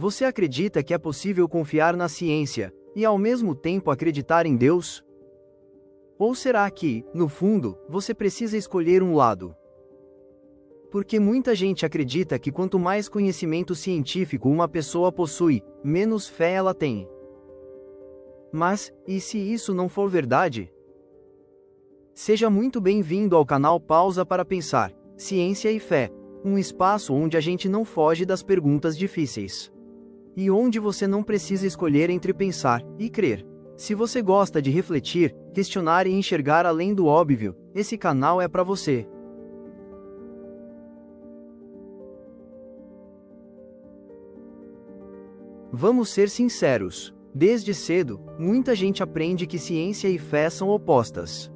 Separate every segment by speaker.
Speaker 1: Você acredita que é possível confiar na ciência e ao mesmo tempo acreditar em Deus? Ou será que, no fundo, você precisa escolher um lado? Porque muita gente acredita que quanto mais conhecimento científico uma pessoa possui, menos fé ela tem. Mas, e se isso não for verdade? Seja muito bem-vindo ao canal Pausa para Pensar, Ciência e Fé, um espaço onde a gente não foge das perguntas difíceis. E onde você não precisa escolher entre pensar e crer. Se você gosta de refletir, questionar e enxergar além do óbvio, esse canal é para você. Vamos ser sinceros. Desde cedo, muita gente aprende que ciência e fé são opostas.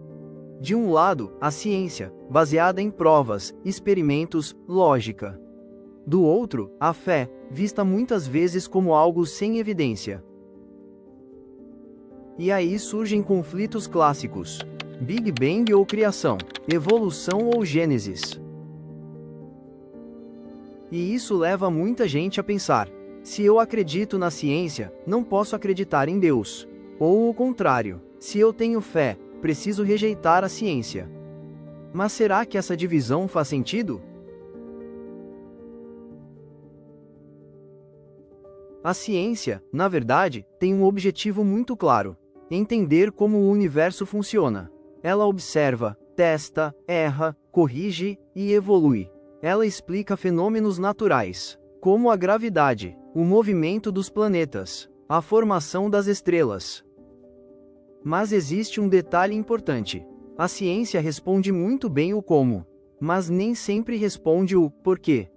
Speaker 1: De um lado, a ciência, baseada em provas, experimentos, lógica. Do outro, a fé, vista muitas vezes como algo sem evidência. E aí surgem conflitos clássicos: Big Bang ou criação, evolução ou Gênesis. E isso leva muita gente a pensar: se eu acredito na ciência, não posso acreditar em Deus. Ou o contrário, se eu tenho fé, preciso rejeitar a ciência. Mas será que essa divisão faz sentido? A ciência, na verdade, tem um objetivo muito claro: entender como o universo funciona. Ela observa, testa, erra, corrige e evolui. Ela explica fenômenos naturais, como a gravidade, o movimento dos planetas, a formação das estrelas. Mas existe um detalhe importante: a ciência responde muito bem o como, mas nem sempre responde o porquê.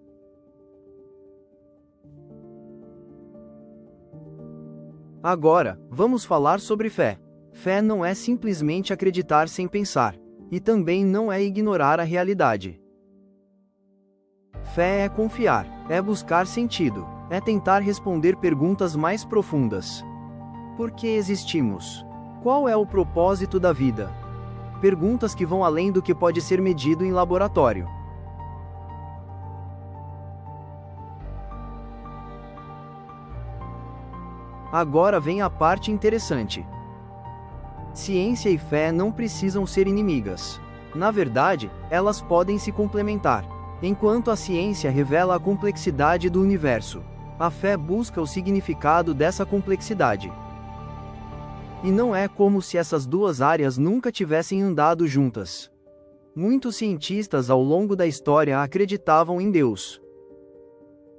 Speaker 1: Agora, vamos falar sobre fé. Fé não é simplesmente acreditar sem pensar, e também não é ignorar a realidade. Fé é confiar, é buscar sentido, é tentar responder perguntas mais profundas. Por que existimos? Qual é o propósito da vida? Perguntas que vão além do que pode ser medido em laboratório. Agora vem a parte interessante. Ciência e fé não precisam ser inimigas. Na verdade, elas podem se complementar. Enquanto a ciência revela a complexidade do universo, a fé busca o significado dessa complexidade. E não é como se essas duas áreas nunca tivessem andado juntas. Muitos cientistas ao longo da história acreditavam em Deus.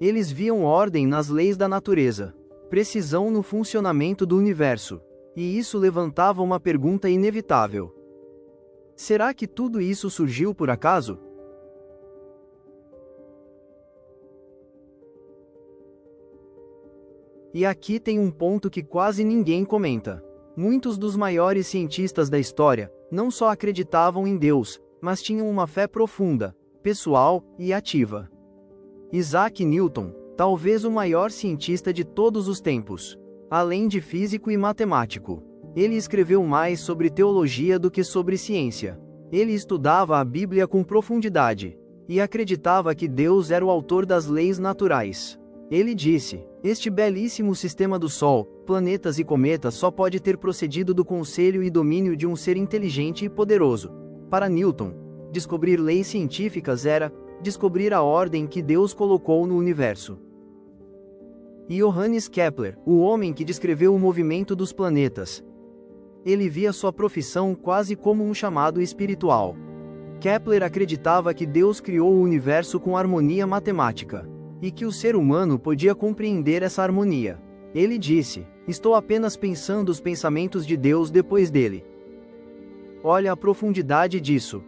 Speaker 1: Eles viam ordem nas leis da natureza, precisão no funcionamento do universo, e isso levantava uma pergunta inevitável: será que tudo isso surgiu por acaso? E aqui tem um ponto que quase ninguém comenta. Muitos dos maiores cientistas da história não só acreditavam em Deus, mas tinham uma fé profunda, pessoal e ativa. Isaac Newton, talvez o maior cientista de todos os tempos, além de físico e matemático, ele escreveu mais sobre teologia do que sobre ciência. Ele estudava a Bíblia com profundidade e acreditava que Deus era o autor das leis naturais. Ele disse: este belíssimo sistema do Sol, planetas e cometas só pode ter procedido do conselho e domínio de um ser inteligente e poderoso. Para Newton, descobrir leis científicas era descobrir a ordem que Deus colocou no universo. E Johannes Kepler, o homem que descreveu o movimento dos planetas, ele via sua profissão quase como um chamado espiritual. Kepler acreditava que Deus criou o universo com harmonia matemática, e que o ser humano podia compreender essa harmonia. Ele disse: estou apenas pensando os pensamentos de Deus depois dele. Olha a profundidade disso.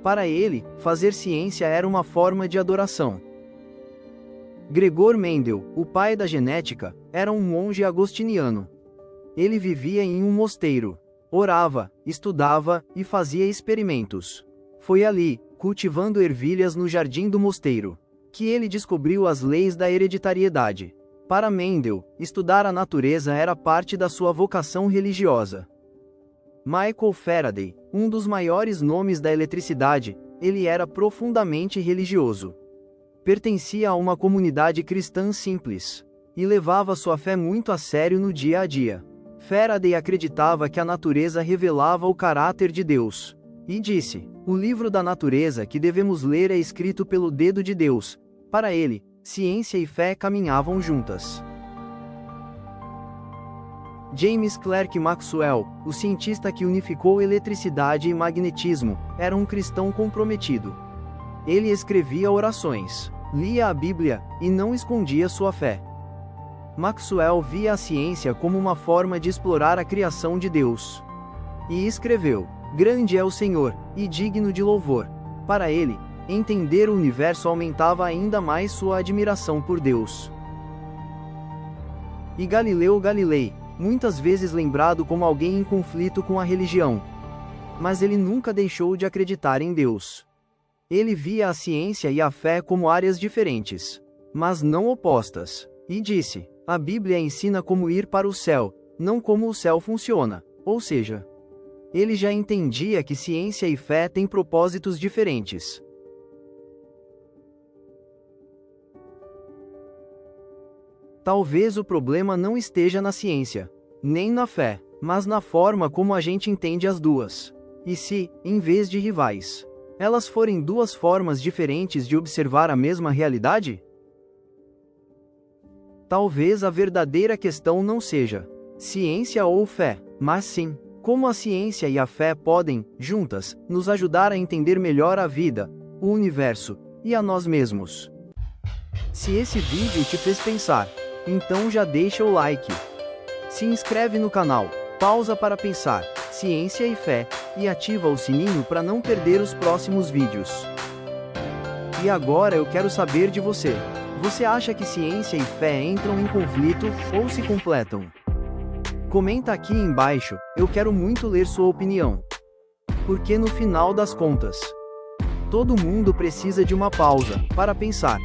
Speaker 1: Para ele, fazer ciência era uma forma de adoração. Gregor Mendel, o pai da genética, era um monge agostiniano. Ele vivia em um mosteiro, orava, estudava e fazia experimentos. Foi ali, cultivando ervilhas no jardim do mosteiro, que ele descobriu as leis da hereditariedade. Para Mendel, estudar a natureza era parte da sua vocação religiosa. Michael Faraday, um dos maiores nomes da eletricidade, ele era profundamente religioso. Pertencia a uma comunidade cristã simples. e levava sua fé muito a sério no dia a dia. Faraday acreditava que a natureza revelava o caráter de Deus. E disse: o livro da natureza que devemos ler é escrito pelo dedo de Deus. Para ele, ciência e fé caminhavam juntas. James Clerk Maxwell, o cientista que unificou eletricidade e magnetismo, era um cristão comprometido. Ele escrevia orações, lia a Bíblia, e não escondia sua fé. Maxwell via a ciência como uma forma de explorar a criação de Deus. E escreveu: grande é o Senhor, e digno de louvor. Para ele, entender o universo aumentava ainda mais sua admiração por Deus. E Galileu Galilei, muitas vezes lembrado como alguém em conflito com a religião. Mas ele nunca deixou de acreditar em Deus. Ele via a ciência e a fé como áreas diferentes, mas não opostas. E disse: a Bíblia ensina como ir para o céu, não como o céu funciona. Ou seja, ele já entendia que ciência e fé têm propósitos diferentes. Talvez o problema não esteja na ciência, nem na fé, mas na forma como a gente entende as duas. E se, em vez de rivais, elas forem duas formas diferentes de observar a mesma realidade? Talvez a verdadeira questão não seja ciência ou fé, mas sim, como a ciência e a fé podem, juntas, nos ajudar a entender melhor a vida, o universo, e a nós mesmos. Se esse vídeo te fez pensar, então já deixa o like. Se inscreve no canal, pausa para pensar, ciência e fé, e ativa o sininho para não perder os próximos vídeos. E agora eu quero saber de você. Você acha que ciência e fé entram em conflito, ou se completam? Comenta aqui embaixo, eu quero muito ler sua opinião. Porque no final das contas, todo mundo precisa de uma pausa, para pensar.